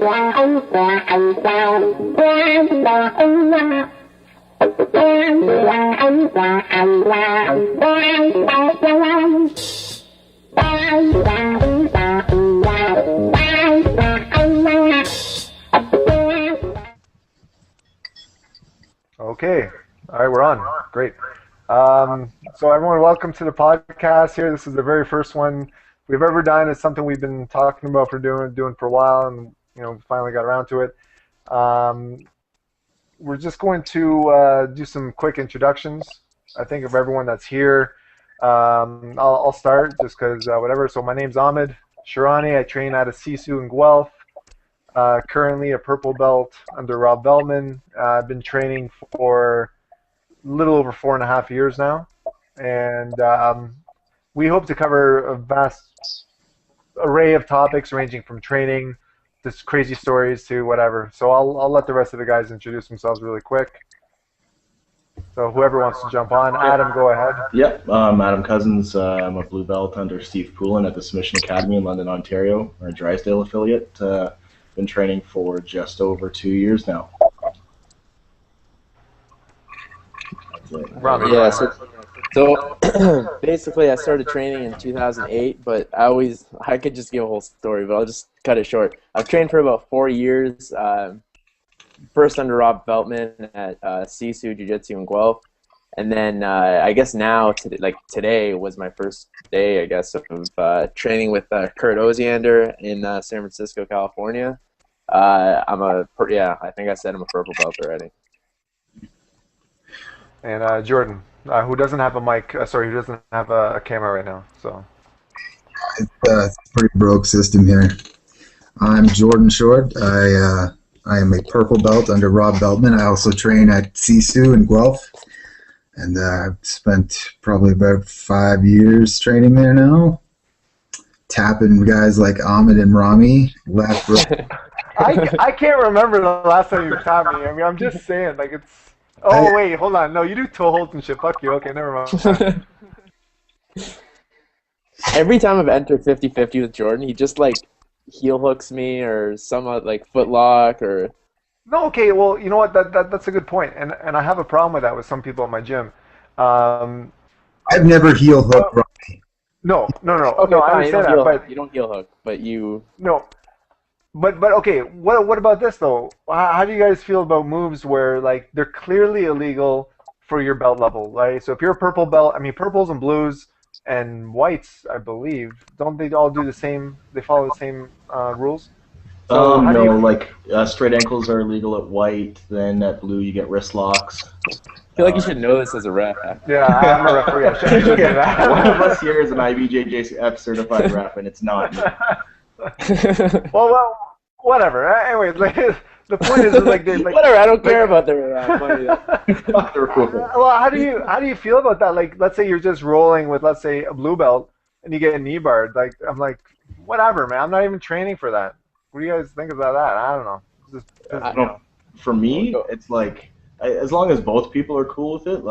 Okay. All right, we're on. Great. So everyone, welcome to the podcast here. This is the very first one we've ever done. It's something we've been talking about for doing for a while, and finally got around to it. Um, we're just going to do some quick introductions. I think of everyone that's here. I'll start just because whatever. So my name's Ahmed Sharani. I train out of Sisu in Guelph. Currently a purple belt under Rob Veltman. I've been training for a little over 4.5 years now, and we hope to cover a vast array of topics ranging from training to crazy stories to whatever. So I'll let the rest of the guys introduce themselves really quick. So whoever wants to jump on. Adam, go ahead. Yep, Adam Cousins. I'm a blue belt under Steve Poulin at the Submission Academy in London, Ontario, our Drysdale affiliate. Been training for just over 2 years now. Yeah, so basically I started training in 2008, but I could just give a whole story, but I'll just cut it short. I've trained for about 4 years, first under Rob Veltman at Sisu Jiu-Jitsu in Guelph, and then I guess now, today was my first day, I guess, of training with Kurt Osiander in San Francisco, California. I think I said I'm a purple belt already. And Jordan, who doesn't have a mic, who doesn't have a camera right now. So it's a pretty broke system here. I'm Jordan Short. I am a purple belt under Rob Veltman. I also train at Sisu in Guelph, and I've spent probably about 5 years training there now, tapping guys like Ahmed and Rami left, right. I can't remember the last time you tapped me. I mean, I'm just saying, like, it's... Oh, wait, hold on. No, you do toe holds and shit. Fuck you. Okay, never mind. Every time I've entered 50-50 with Jordan, he just, heel hooks me or some, foot lock or... No, okay, well, you know what? That's a good point. And I have a problem with that with some people at my gym. I've never heel hooked Rami. No. Okay, no, I understand that, but... You don't heel hook, but you... No. But okay, what about this though? How do you guys feel about moves where they're clearly illegal for your belt level, right? So if you're a purple belt, I mean purples and blues and whites, I believe, don't they all do the same? They follow the same rules? So straight ankles are illegal at white. Then at blue you get wrist locks. I feel like you should know this as a ref. Yeah, I'm a referee. I should get that. One of us here is an IBJJF certified ref, and it's not me. well, whatever. Anyway, the point is whatever. I don't care about the money. Well, how do you feel about that? Like, let's say you're just rolling with, let's say, a blue belt, and you get a knee barred. Like, I'm like, whatever, man. I'm not even training for that. What do you guys think about that? I don't know. I don't. For me, it's like as long as both people are cool with it.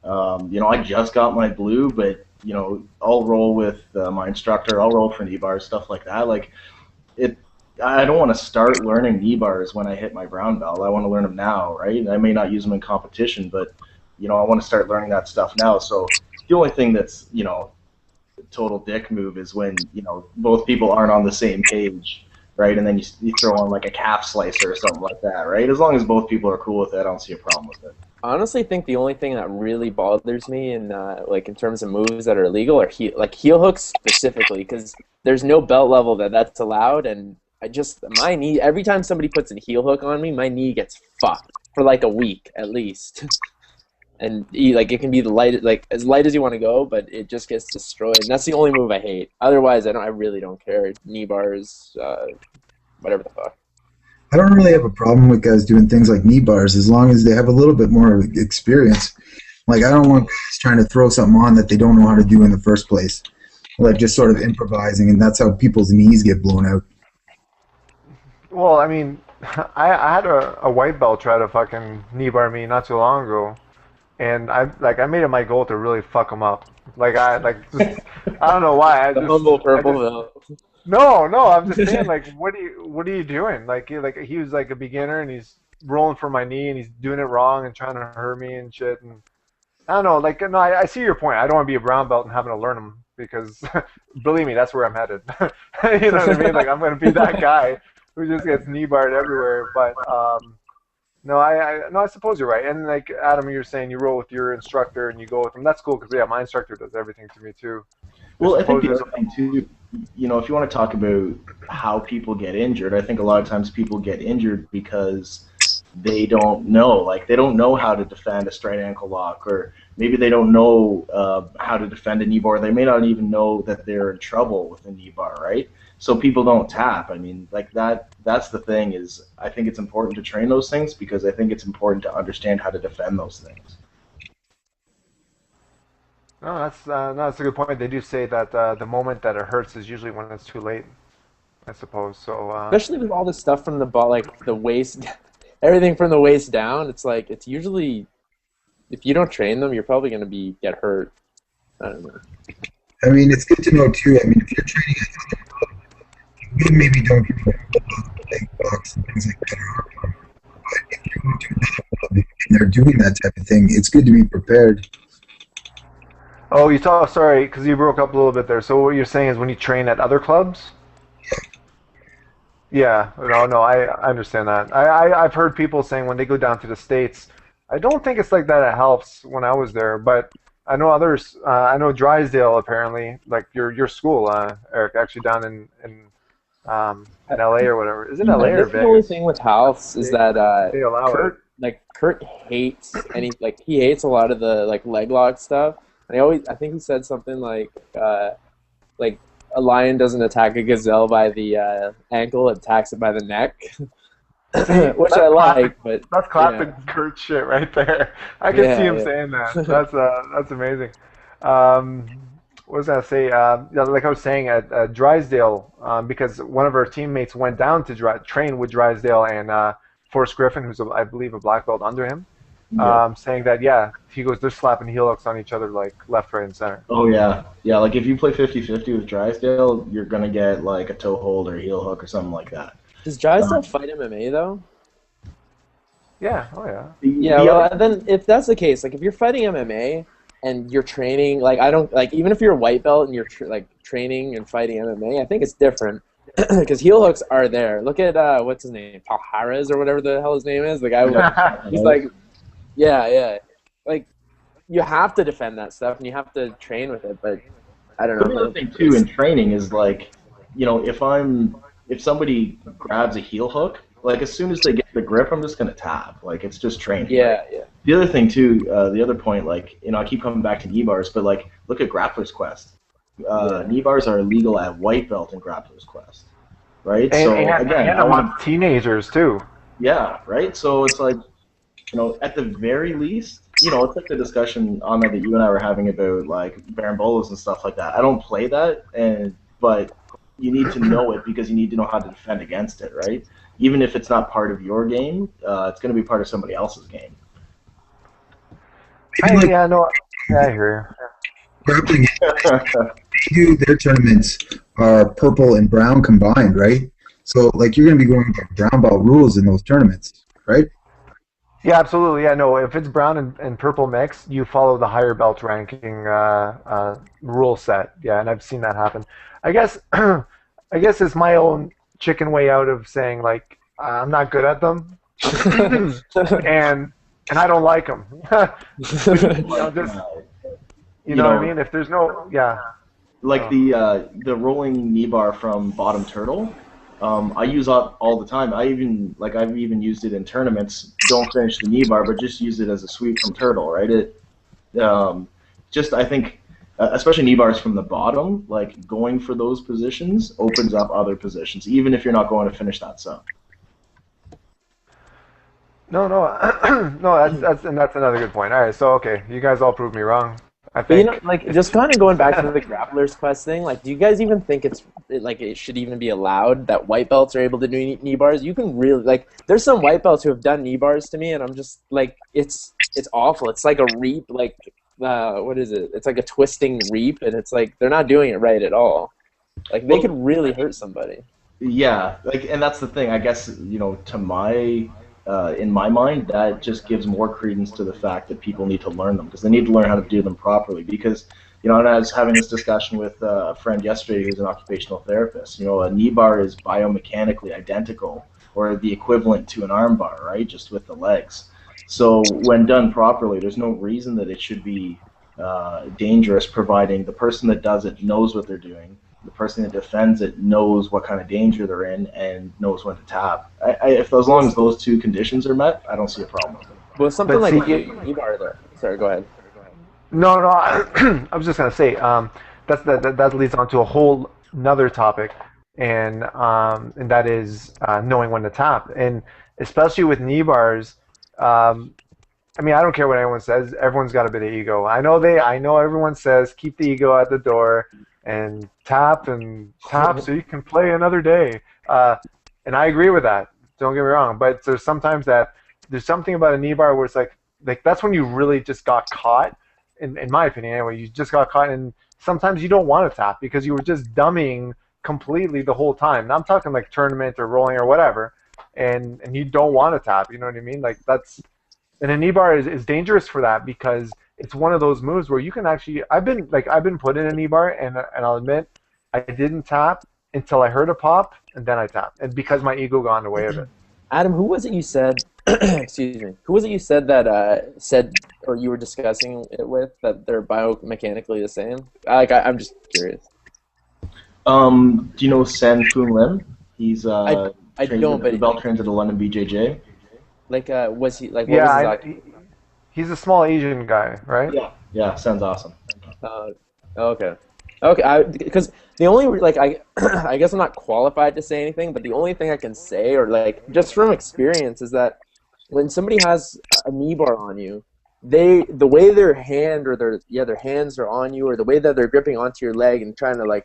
I just got my blue, but I'll roll with my instructor. I'll roll for knee bars, stuff like that. I don't want to start learning knee bars when I hit my brown belt. I want to learn them now, right? I may not use them in competition, but I want to start learning that stuff now. So the only thing that's a total dick move is when both people aren't on the same page, right? And then you throw on like a calf slicer or something like that, right? As long as both people are cool with it, I don't see a problem with it. I honestly think the only thing that really bothers me in in terms of moves that are illegal are heel hooks specifically, because there's no belt level that's allowed, and my knee, every time somebody puts a heel hook on me, my knee gets fucked for a week at least. And it can be as light as you want to go, but it just gets destroyed. And that's the only move I hate. Otherwise, I really don't care. Knee bars, whatever the fuck. I don't really have a problem with guys doing things like knee bars as long as they have a little bit more experience. I don't want guys trying to throw something on that they don't know how to do in the first place. Just sort of improvising, and that's how people's knees get blown out. Well, I mean, I had a white belt try to fucking knee bar me not too long ago, and I made it my goal to really fuck him up. I don't know why. The humble purple belt. No, no, I'm just saying, like, what are you doing? Like he was like a beginner, and he's rolling for my knee, and he's doing it wrong and trying to hurt me and shit. And I don't know, like, no, I see your point. I don't want to be a brown belt and having to learn them because, believe me, that's where I'm headed. You know what I mean? Like, I'm gonna be that guy who just gets knee barred everywhere. But no, no, I suppose you're right. And like Adam, you're saying you roll with your instructor and you go with him. That's cool because yeah, my instructor does everything to me too. Well, I think suppose the there's other thing too, you know, if you want to talk about how people get injured, I think a lot of times people get injured because they don't know, like they don't know how to defend a straight ankle lock, or maybe they don't know how to defend a knee bar. They may not even know that they're in trouble with a knee bar, right? So people don't tap. I mean, like that's the thing is I think it's important to train those things because I think it's important to understand how to defend those things. No, that's a good point. They do say that the moment that it hurts is usually when it's too late, I suppose. So Especially with all the stuff from the ball, like the waist, everything from the waist down. It's like it's usually if you don't train them, you're probably going to be get hurt. I don't know. I mean, it's good to know too. I mean, if you're training at other club, you maybe don't do leg box and things like that. But if you go to another club and they're doing that type of thing, it's good to be prepared. oh, you talk. Sorry, because you broke up a little bit there. So what you're saying is when you train at other clubs? Yeah, no, no, I understand that. I've heard people saying when they go down to the States, I don't think it's like that at Helps when I was there, but I know others. I know Drysdale apparently, like your school, Eric, actually down in LA or whatever. Is it LA or That's the only Vegas? thing with House is They that they allow it. Kurt hates he hates a lot of the like leg lock stuff. And I think he said something like a lion doesn't attack a gazelle by the ankle, it attacks it by the neck, See, which I that's classic. like. But That's yeah, classic Kurt shit right there. I can see him yeah, saying that. That's amazing. Um, what was I gonna say? Yeah, like I was saying at Drysdale, because one of our teammates went down to train with Drysdale and Forrest Griffin, who's I believe a black belt under him, Yeah. saying that yeah, he goes they're slapping heel hooks on each other like left, right, and center. Oh yeah, yeah. Like if you play 50-50 with Drysdale, you're gonna get like a toe hold or heel hook or something like that. does Drysdale Um, fight MMA though? Yeah, oh yeah. Yeah, the well, other, then if that's the case, like if you're fighting MMA and you're training, like I don't like even if you're a white belt and you're like training and fighting MMA, I think it's different because heel hooks are there. Look at what's his name, Palhares or whatever the hell his name is. The guy who he's like, yeah, like you have to defend that stuff and you have to train with it. But I don't but the know. other thing too in training is like, you know, if somebody grabs a heel hook, like as soon as they get the grip, I'm just gonna tap. Like it's just training. Yeah, yeah. The other thing too, the other point, like you know, I keep coming back to knee bars, but like look at Grappler's Quest. Knee bars are illegal at white belt in Grappler's Quest, right? And, So and, again, and amongst teenagers too. yeah, right. So it's like, you know, at the very least, you know, it's like the discussion Ahmed that you and I were having about like Barambolas and stuff like that. I don't play that, but you need to know it because you need to know how to defend against it, right? Even if it's not part of your game, it's going to be part of somebody else's game. Yeah, no, yeah, I hear Grappling, they do their tournaments are purple and brown combined, right? So, like, you're going to be going by brown belt rules in those tournaments, right? you. Yeah, absolutely. Yeah, no, if it's brown and purple mix, you follow the higher belt ranking rule set. Yeah, and I've seen that happen. I guess, I guess it's my own chicken way out of saying like I'm not good at them, and I don't like them. You know, just you know what I mean. If there's no, yeah, Like the rolling knee bar from Bottom Turtle, I use all the time. I've even used it in tournaments. Don't finish the knee bar, but just use it as a sweep from Turtle, right? I think, especially knee bars from the bottom, like going for those positions opens up other positions, even if you're not going to finish that sub. no, no, that's another good point. All right, so okay, you guys all proved me wrong. I But you think. know, like just kind of going back to the Grappler's Quest thing, like, do you guys even think it should even be allowed that white belts are able to do knee bars? You can really like, there's some white belts who have done knee bars to me, and I'm just like, it's awful. It's like a reap, like what is it? It's like a twisting reap, and it's like they're not doing it right at all. Like they could really hurt somebody. Yeah, like, and that's the thing. I guess to my in my mind, that just gives more credence to the fact that people need to learn them because they need to learn how to do them properly. Because and I was having this discussion with a friend yesterday who's an occupational therapist. A knee bar is biomechanically identical or the equivalent to an arm bar, right? Just with the legs. So when done properly, there's no reason that it should be dangerous, providing the person that does it knows what they're doing. The person that defends it knows what kind of danger they're in and knows when to tap. If as long as those two conditions are met, I don't see a problem with it. Well, something like knee bar there. Sorry, go ahead. No, I was just gonna say that leads on to a whole another topic, and that is knowing when to tap, and especially with knee bars. I mean, I don't care what anyone says. Everyone's got a bit of ego. I know everyone says keep the ego at the door and tap so you can play another day. And I agree with that. Don't get me wrong. But there's sometimes there's something about a knee bar where it's like that's when you really just got caught. In my opinion, anyway, you just got caught, and sometimes you don't want to tap because you were just dumbing completely the whole time. And I'm talking like tournament or rolling or whatever, and you don't want to tap. You know what I mean? Like and a knee bar is dangerous for that because it's one of those moves where you can actually. I've been put in a knee bar, and I'll admit I didn't tap until I heard a pop, and then I tapped, and because my ego got in the way of it. Adam, who was it you said? Excuse me. Who was it you said that or you were discussing it with that they're biomechanically the same? I'm just curious. Do you know Sen Poon Lim? He's I don't, but belt trains at the London BJJ. Like, was he like? What Yeah, was his he's a small Asian guy, right? Yeah, sounds awesome. Okay. Because the only I guess I'm not qualified to say anything, but the only thing I can say, or like just from experience, is that when somebody has a knee bar on you, the way their hand or their hands are on you, or the way that they're gripping onto your leg and trying to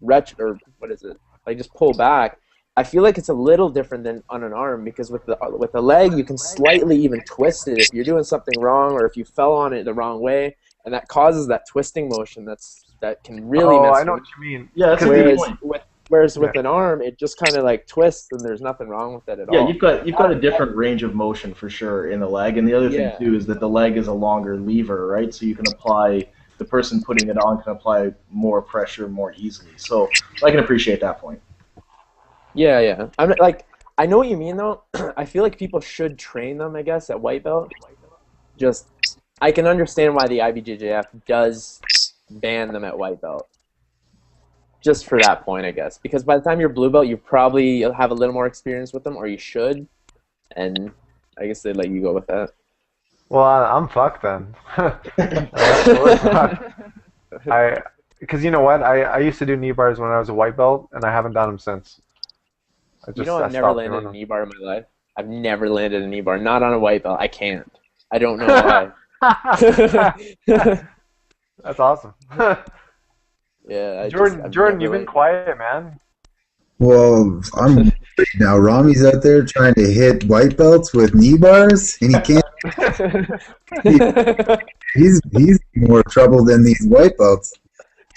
retch or what is it, like just pull back. I feel like it's a little different than on an arm because with the leg you can slightly even twist it if you're doing something wrong or if you fell on it the wrong way, and that causes that twisting motion that can really mess. I know what you mean. Yeah, that's a good point. Whereas with an arm, it just kind of like twists, and there's nothing wrong with it at all. Yeah, you've got a different range of motion for sure in the leg, and the other thing too is that the leg is a longer lever, right? So you can apply the person putting it on can apply more pressure more easily. So I can appreciate that point. Yeah. I'm like, I know what you mean though. I feel like people should train them, I guess, at white belt. Just, I can understand why the IBJJF does ban them at white belt. Just for that point, I guess. Because by the time you're blue belt, you probably have a little more experience with them, or you should. And I guess they'd let you go with that. Well, I'm fucked then. Because you know what? I used to do knee bars when I was a white belt, and I haven't done them since. I've never landed a knee bar in my life. I've never landed a knee bar. Not on a white belt. I can't. I don't know why. That's awesome. Yeah, Jordan, you've been quiet, man. Well, I'm now. Rami's out there trying to hit white belts with knee bars, and he can't. He's more trouble than these white belts.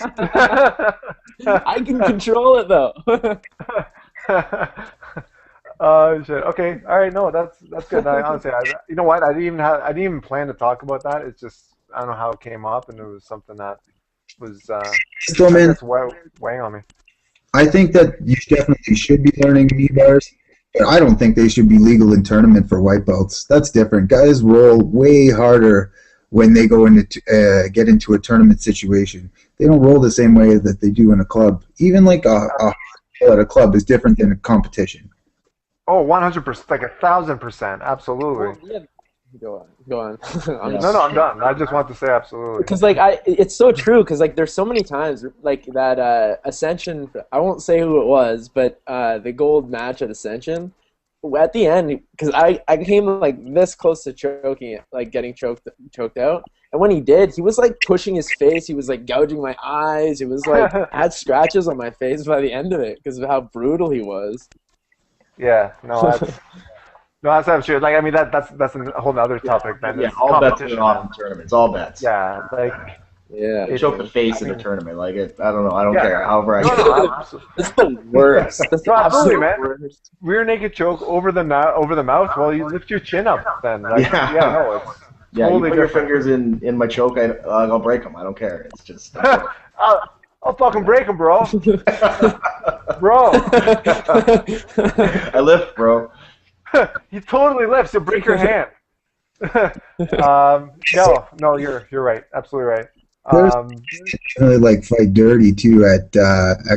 I can control it though. Oh shit. Okay. All right. No, that's good. Honestly, you know what? I didn't even plan to talk about that. It's just I don't know how it came up, and it was something that was Still, man, weighing on me. I think that you definitely should be learning knee bars, but I don't think they should be legal in tournament for white belts. That's different. Guys roll way harder when they go into get into a tournament situation. They don't roll the same way that they do in a club. Even like a at a club is different than a competition. Oh, 100%, like 1,000%, absolutely. Well, yeah. Go on. No, I'm done. I just want to say absolutely. Because it's so true. Because there's so many times like that Ascension. I won't say who it was, but the gold match at Ascension. At the end, because I came like this close to choking it, like getting choked out. And when he did, he was like pushing his face. He was like gouging my eyes. It was like I had scratches on my face by the end of it because of how brutal he was. Yeah, that's true. Like I mean that's a whole other topic. Then yeah, all bets are off in tournaments. All bets. Yeah, like Yeah. I choke the face in the tournament. Like I don't know. I don't Yeah. care. However I No, get no, it. absolutely. That's the worst. That's the No, absolutely, absolute man. worst. Rear naked choke over the mouth. Well, you lift your chin up then. Like, Yeah. no, it's Yeah, you totally put your different. fingers in my choke, I'll break them. I don't care. It's just. I'll fucking break him, bro. Bro. I lift, bro. He totally lifts. He'll break your hand. No, you're right. Absolutely right. There's really like fight dirty too at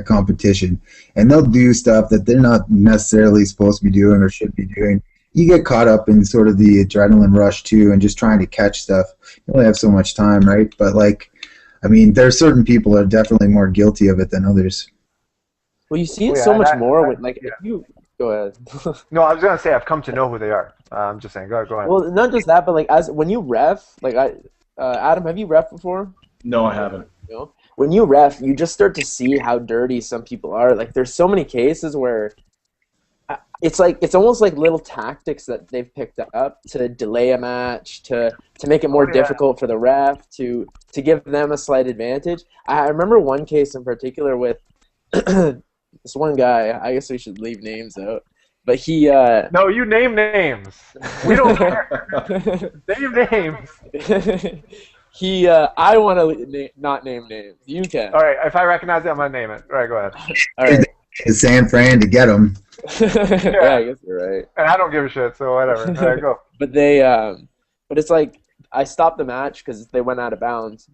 competition, and they'll do stuff that they're not necessarily supposed to be doing or should be doing. You get caught up in sort of the adrenaline rush too, and just trying to catch stuff. You only have so much time, right? But like, I mean, there are certain people that are definitely more guilty of it than others. Well, you see it Oh, yeah, so much that- more that- with like yeah. if you go ahead. No, I was gonna say I've come to know who they are. I'm just saying. Go ahead. Well, not just that, but like as when you ref, like Adam, have you ref before? No, I haven't. You know? When you ref, you just start to see how dirty some people are. Like there's so many cases where it's like it's almost like little tactics that they've picked up to delay a match, to make it more yeah. difficult for the ref, to give them a slight advantage. I remember one case in particular with this one guy. I guess we should leave names out, but he No, you name names. We don't care. Name names. he I want to not name names. You can. All right. If I recognize it, I'm gonna name it. All right, go ahead. All right. To San Fran to get them. Yeah, I guess you're right. And I don't give a shit, so whatever. All right, go. But they, but it's like I stopped the match because they went out of bounds.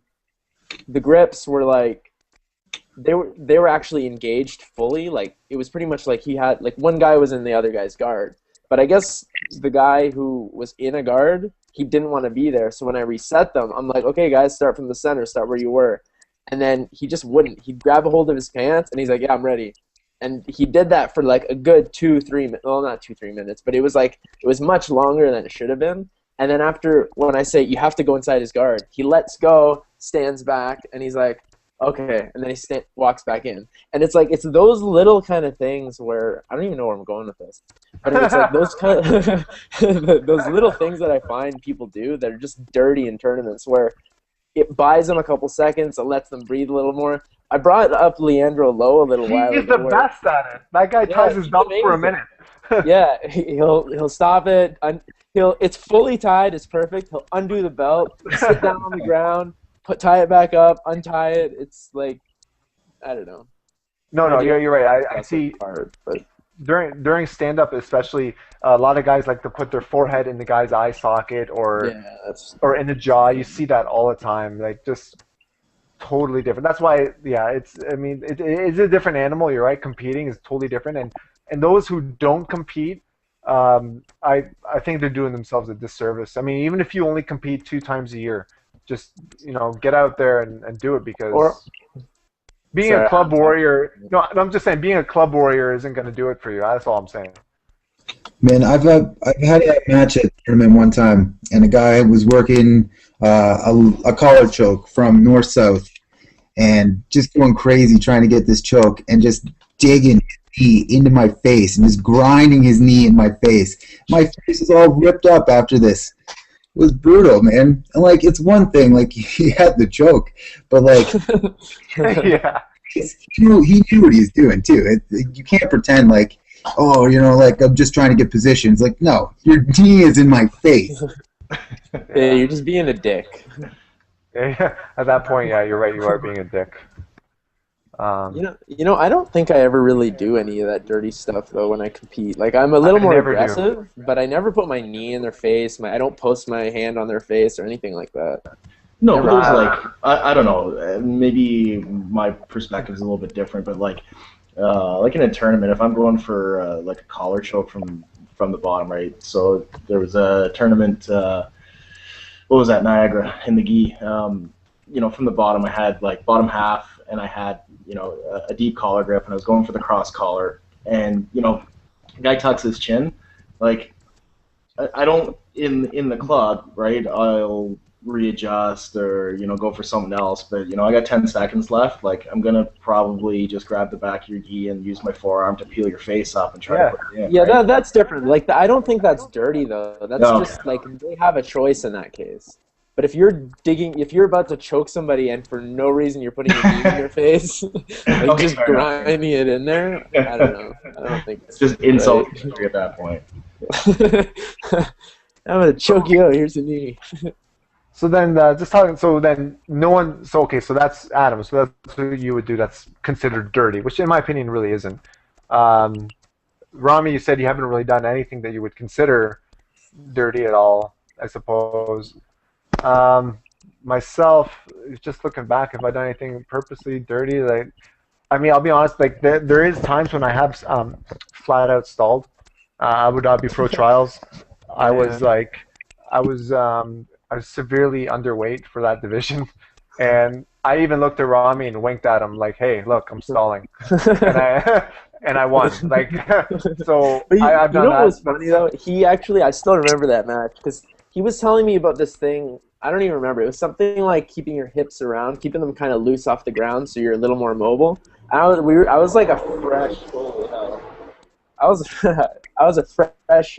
The grips were like, they were actually engaged fully. Like it was pretty much like he had like one guy was in the other guy's guard, but I guess the guy who was in a guard, he didn't want to be there. So when I reset them, I'm like, okay, guys, start from the center, start where you were, and then he just wouldn't. He'd grab a hold of his pants and he's like, yeah, I'm ready. And he did that for like a good 2-3 minutes. Well, not 2-3 minutes, but it was much longer than it should have been. And then after, when I say you have to go inside his guard, he lets go, stands back, and he's like, okay. And then he walks back in. And it's like, it's those little kind of things where, I don't even know where I'm going with this. But it's like those kind of, those little things that I find people do that are just dirty in tournaments where it buys them a couple seconds, it lets them breathe a little more. I brought up Leandro Lowe a little while ago. He's the best at it. That guy ties his he's belt for a amazing. minute. Yeah, he'll stop it. It's fully tied. It's perfect. He'll undo the belt, sit down on the ground, tie it back up, untie it. It's like, I don't know. No, you're right. I That's see hard, but during stand-up especially, a lot of guys like to put their forehead in the guy's eye socket or in the jaw. You see that all the time. Like just totally different. That's why, yeah, it's a different animal. You're right. Competing is totally different, and those who don't compete, I think they're doing themselves a disservice. I mean, even if you only compete 2 times a year, just get out there and do it, because being a club warrior. No, I'm just saying being a club warrior isn't going to do it for you. That's all I'm saying. Man, I've had a match at a tournament one time, and a guy was working a collar choke from north-south, and just going crazy trying to get this choke, and just digging his knee into my face, and just grinding his knee in my face. My face is all ripped up after this. It was brutal, man. And like, it's one thing, like he had the choke, but like, Yeah. he knew what he was doing too. You can't pretend like, oh, like I'm just trying to get positions. Like, no, your knee is in my face. yeah, you're just being a dick. Yeah. At that point, yeah, you're right. You are being a dick. You know, I don't think I ever really do any of that dirty stuff though when I compete. Like I'm a little more never do. aggressive, but I never put my knee in their face. I don't post my hand on their face or anything like that. No, but Never. there's like I don't know. Maybe my perspective is a little bit different, but like in a tournament, if I'm going for like a collar choke from the bottom, right? So there was a tournament. What was that? Niagara in the gi. From the bottom, I had like bottom half, and I had a deep collar grip, and I was going for the cross collar, and the guy tucks his chin, like I don't in the club, right? I'll readjust or go for something else, but I got 10 seconds left. Like I'm gonna probably just grab the back of your gi and use my forearm to peel your face up and try to put it in. Yeah, right? that's different. Like I don't think that's dirty though. That's No. just like they have a choice in that case. But if you're about to choke somebody and for no reason you're putting your knee in your face, like just grinding it in there, I don't know. I don't think it's just insult at that point. I'm gonna choke you out. Here's a knee. So then, just talking. So then, no one. So okay. So that's Adam. So that's what you would do. That's considered dirty, which, in my opinion, really isn't. Rami, you said you haven't really done anything that you would consider dirty at all, I suppose. Myself, just looking back, have I done anything purposely dirty? Like, I mean, I'll be honest. Like, there is times when I have flat out stalled. Abu Dhabi Pro Trials. I was severely underweight for that division, and I even looked at Rami and winked at him like, "Hey, look, I'm stalling," and I won. Like, so I've done that. What was funny though? I still remember that match because he was telling me about this thing. I don't even remember. It was something like keeping your hips around, keeping them kind of loose off the ground, so you're a little more mobile. I was like a fresh. Holy hell. I was a fresh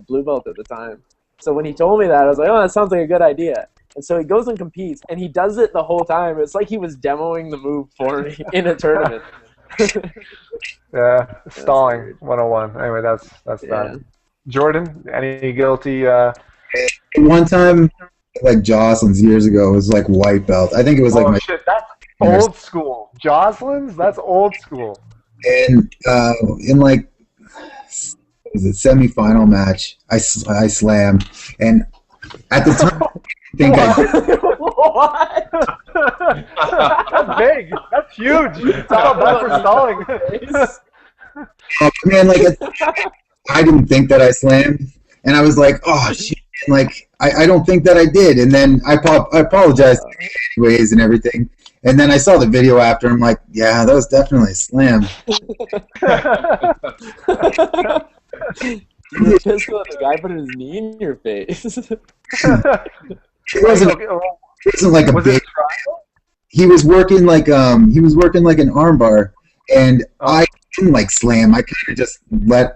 blue belt at the time. So when he told me that, I was like, oh, that sounds like a good idea. And so he goes and competes, and he does it the whole time. It's like he was demoing the move for me in a tournament. Yeah, stalling 101. Anyway, that's that. Jordan, any guilty? One time, like Jocelyn's years ago, it was like white belt. I think it was like shit, that's old school. Jocelyn's, that's old school. And in like, was it semi-final match? I slammed, and at the time, I think What? That's big. That's huge. It's all bad for stalling. Man, like I didn't think that I slammed, and I was like, oh shit, like I don't think that I did, and then I apologized anyways and everything. And then I saw the video after. I'm like, yeah, that was definitely a slam. You were pissed that the guy put his knee in your face. It wasn't like a big. He was working like an armbar, and I didn't like slam. I kind of just let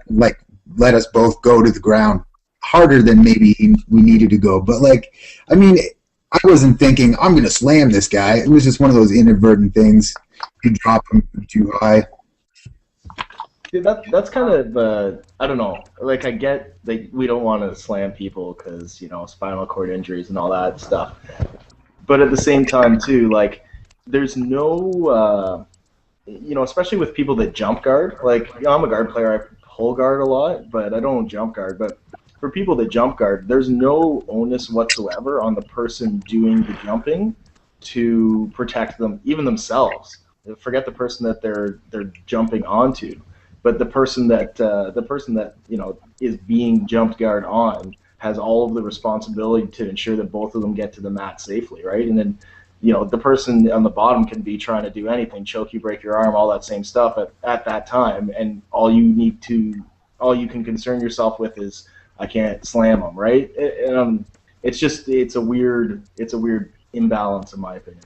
us both go to the ground harder than maybe we needed to go. But like, I mean, I wasn't thinking I'm gonna slam this guy. It was just one of those inadvertent things. You drop him too high. Dude, that's kind of I don't know. Like I get like we don't want to slam people because spinal cord injuries and all that stuff. But at the same time too, like there's no especially with people that jump guard. Like I'm a guard player. I pull guard a lot, but I don't jump guard. But for people that jump guard, there's no onus whatsoever on the person doing the jumping to protect them, even themselves. Forget the person that they're jumping onto. But the person that is being jumped guard on has all of the responsibility to ensure that both of them get to the mat safely, right? And then, the person on the bottom can be trying to do anything, choke you, break your arm, all that same stuff at that time, and all you can concern yourself with is I can't slam them, right? And it's a weird imbalance in my opinion.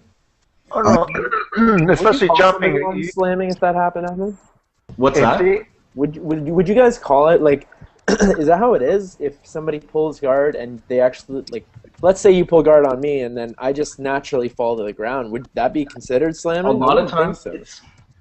Oh, no. Especially jumping, slamming if that happened, Ahmed. What's that? Would you guys call it like? Is that how it is? If somebody pulls guard and they actually like, let's say you pull guard on me and then I just naturally fall to the ground, would that be considered slamming? A lot of times,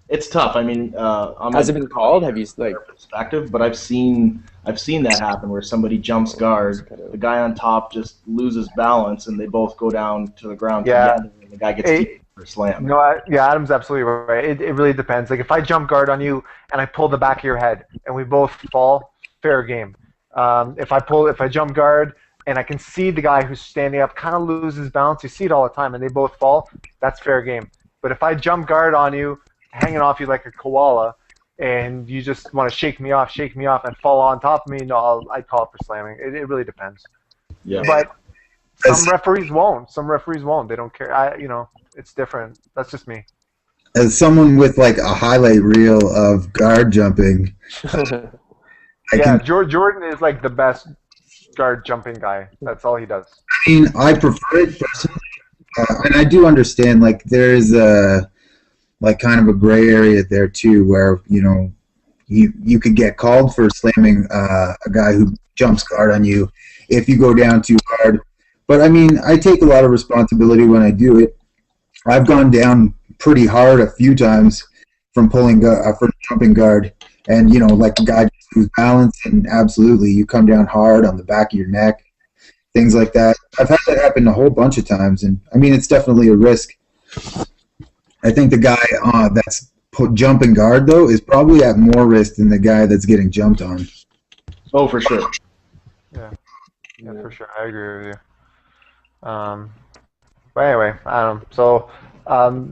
it's tough. I mean, has it been called? Have you like perspective? But I've seen that happen where somebody jumps guard, the guy on top just loses balance, and they both go down to the ground together, and the guy gets for slam. No, Adam's absolutely right. It really depends. Like if I jump guard on you and I pull the back of your head and we both fall, fair game. If I jump guard and I can see the guy who's standing up kind of loses balance, you see it all the time, and they both fall, that's fair game. But if I jump guard on you, hanging off you like a koala, and you just want to shake me off, and fall on top of me, no, I'd call it for slamming. It really depends. Yeah. But some referees won't. They don't care. It's different. That's just me. As someone with like a highlight reel of guard jumping, Jordan is like the best guard jumping guy. That's all he does. I mean, I prefer it personally, and I do understand like there's like kind of a gray area there too, where you could get called for slamming a guy who jumps guard on you if you go down too hard. But I mean, I take a lot of responsibility when I do it. I've gone down pretty hard a few times from from jumping guard, and like a guy just lose balance, and absolutely, you come down hard on the back of your neck, things like that. I've had that happen a whole bunch of times, and I mean, it's definitely a risk. I think the guy that's jumping guard though is probably at more risk than the guy that's getting jumped on. Oh, for sure. Yeah, for sure. I agree with you. But anyway, so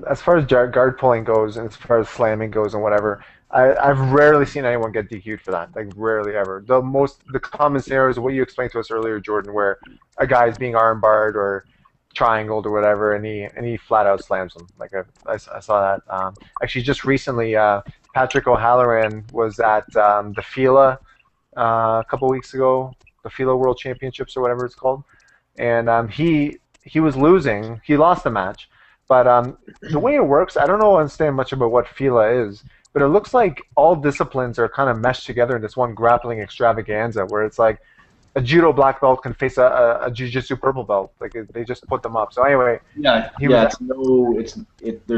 as far as guard pulling goes, and as far as slamming goes, and whatever, I've rarely seen anyone get DQ'd for that. Like rarely ever. The common scenario is what you explained to us earlier, Jordan, where a guy is being arm barred or triangled or whatever, and he flat out slams him. Like I saw that. Actually, just recently, Patrick O'Halloran was at the FILA a couple weeks ago, the FILA World Championships or whatever it's called, and he was losing. He lost the match, but the way it works, I don't understand much about what FILA is, but it looks like all disciplines are kind of meshed together in this one grappling extravaganza, where it's like a judo black belt can face a jiu-jitsu purple belt. Like they just put them up. So anyway, there's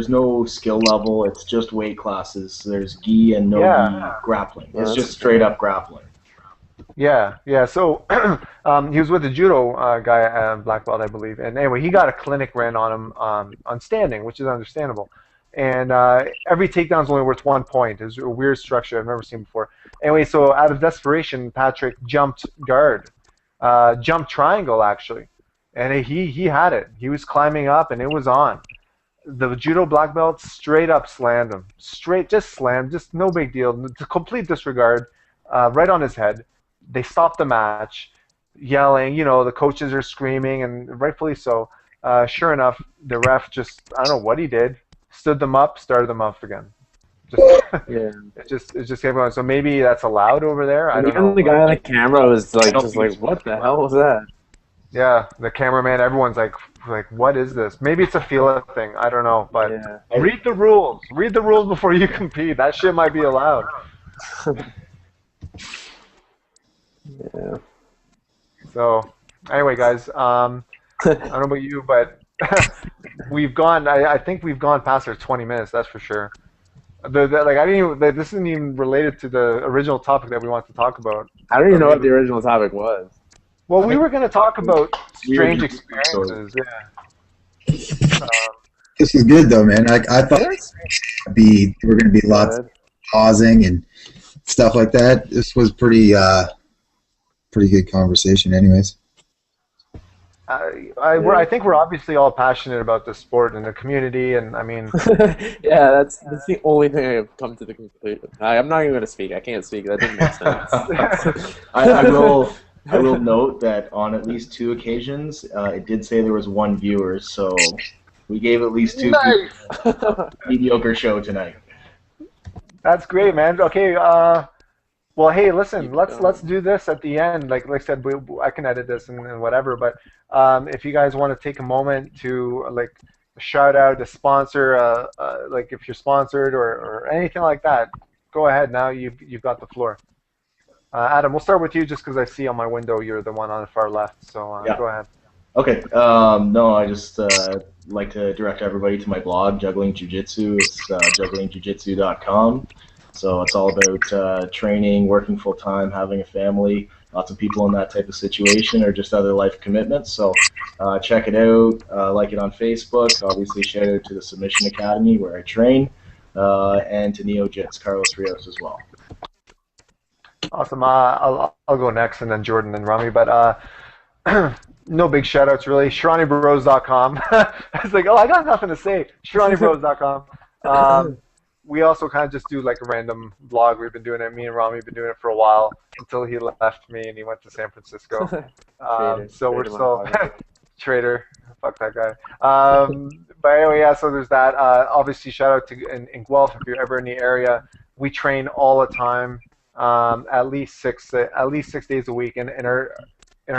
no skill level. It's just weight classes. There's gi and no gi grappling. It's just straight up grappling. Yeah. So he was with a judo guy, black belt, I believe. And anyway, he got a clinic ran on him on standing, which is understandable. And every takedown's only worth 1 point. It's a weird structure I've never seen before. Anyway, so out of desperation, Patrick jumped guard, jumped triangle actually, and he had it. He was climbing up, and it was on. The judo black belt straight up slammed him. Just slammed, just no big deal. Complete disregard, right on his head. They stopped the match, yelling. The coaches are screaming, and rightfully so. Sure enough, the ref just, I don't know what he did, stood them up, started them up again. It just kept going. So maybe that's allowed over there. I don't know. The guy on the camera was like, what the hell was that? Yeah, the cameraman. Everyone's like, what is this? Maybe it's a FILA thing. I don't know. But read the rules. Read the rules before you compete. That shit might be allowed. Yeah. So anyway, guys, I don't know about you, but we've gone. I think we've gone past our 20 minutes. That's for sure. This isn't even related to the original topic that we want to talk about. I don't even know what the original topic was. Well, we were going to talk about strange experiences. Yeah. This is good though, man. I thought we're going to be lots of pausing and stuff like that. This was pretty good conversation, anyways. I think we're obviously all passionate about the sport and the community, and I mean. Yeah, that's the only thing I've come to the conclusion. I'm not even going to speak. I can't speak. That didn't make sense. I will note that on at least 2 occasions, it did say there was 1 viewer, so we gave at least 2 people a mediocre show tonight. That's great, man. Okay. Well, hey, listen. Let's do this at the end. Like I said, I can edit this and whatever. But if you guys want to take a moment to shout out a sponsor, like if you're sponsored or anything like that, go ahead. Now you've got the floor. Adam, we'll start with you just because I see on my window you're the one on the far left. So go ahead. Okay. No, I just like to direct everybody to my blog, Juggling Jiu-Jitsu. It's jugglingjujitsu.com. So it's all about training, working full-time, having a family, lots of people in that type of situation or just other life commitments. So check it out, like it on Facebook. Obviously, shout out to the Submission Academy where I train, and to NeoJits, Carlos Rios as well. Awesome. I'll go next, and then Jordan and Rami. But no big shout-outs, really. ShiraniBros.com. I was like, I got nothing to say. ShiraniBros.com. We also kind of just do like a random blog. We've been doing it. Me and Rami have been doing it for a while until he left me and he went to San Francisco. So we're still traitor. Fuck that guy. But anyway, yeah. So there's that. Obviously, shout out to in Guelph if you're ever in the area. We train all the time, at least six days a week, and our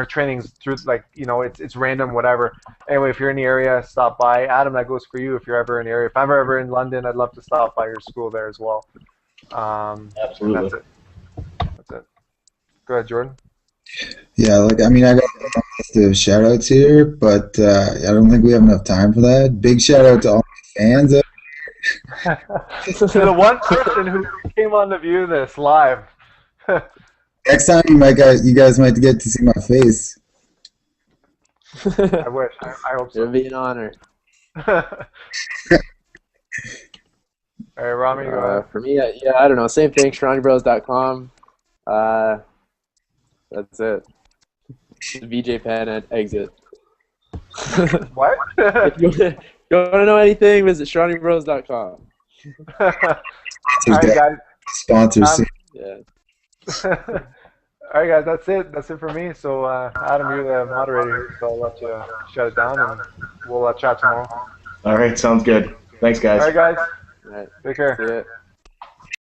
trainings through it's random, whatever. Anyway, if you're in the area, stop by. Adam, that goes for you if you're ever in the area. If I'm ever in London, I'd love to stop by your school there as well. Absolutely. That's it. Go ahead, Jordan. Yeah, I got list of shout outs here, but I don't think we have enough time for that. Big shout out to all my fans. To the one person who came on to view this live. Next time you guys might get to see my face. I wish. I hope It would so. be an honor. All right, Rami, go ahead. For me, yeah, I don't know. Same thing. StrongBros.com. That's it. VJ Penn at exit. What? If you want to know anything, visit StrongBros.com. All right, guys. Sponsors. Yeah. All right, guys. That's it. That's it for me. So, Adam, you're the moderator here, so I'll let you shut it down, and we'll chat tomorrow. All right, sounds good. Thanks, guys. All right, guys. All right. Take care. See ya.